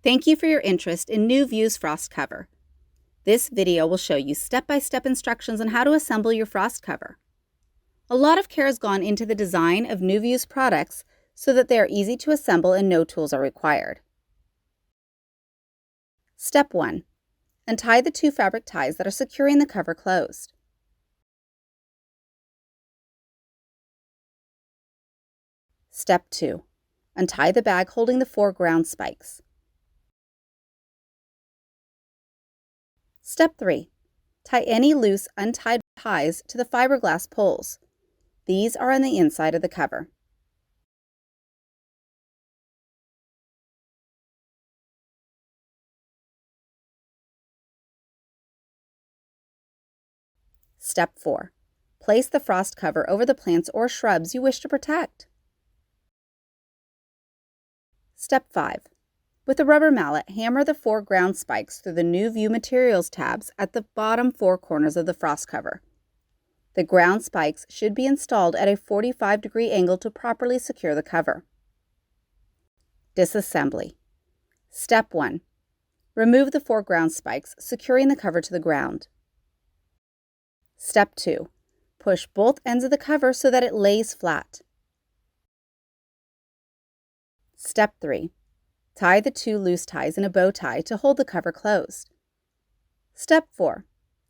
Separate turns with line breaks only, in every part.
Thank you for your interest in NuVue's frost cover. This video will show you step-by-step instructions on how to assemble your frost cover. A lot of care has gone into the design of NuVue's products so that they are easy to assemble and no tools are required. Step 1. Untie the 2 fabric ties that are securing the cover closed. Step 2. Untie the bag holding the 4 ground spikes. Step 3. Tie any loose, untied ties to the fiberglass poles. These are on the inside of the cover. Step 4. Place the frost cover over the plants or shrubs you wish to protect. Step 5. With a rubber mallet, hammer the 4 ground spikes through the NuVue Materials tabs at the bottom 4 corners of the frost cover. The ground spikes should be installed at a 45-degree angle to properly secure the cover. Disassembly. Step 1. Remove the 4 ground spikes, securing the cover to the ground. Step 2. Push both ends of the cover so that it lays flat. Step 3. Tie the 2 loose ties in a bow tie to hold the cover closed. Step 4.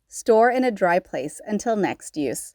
Store in a dry place until next use.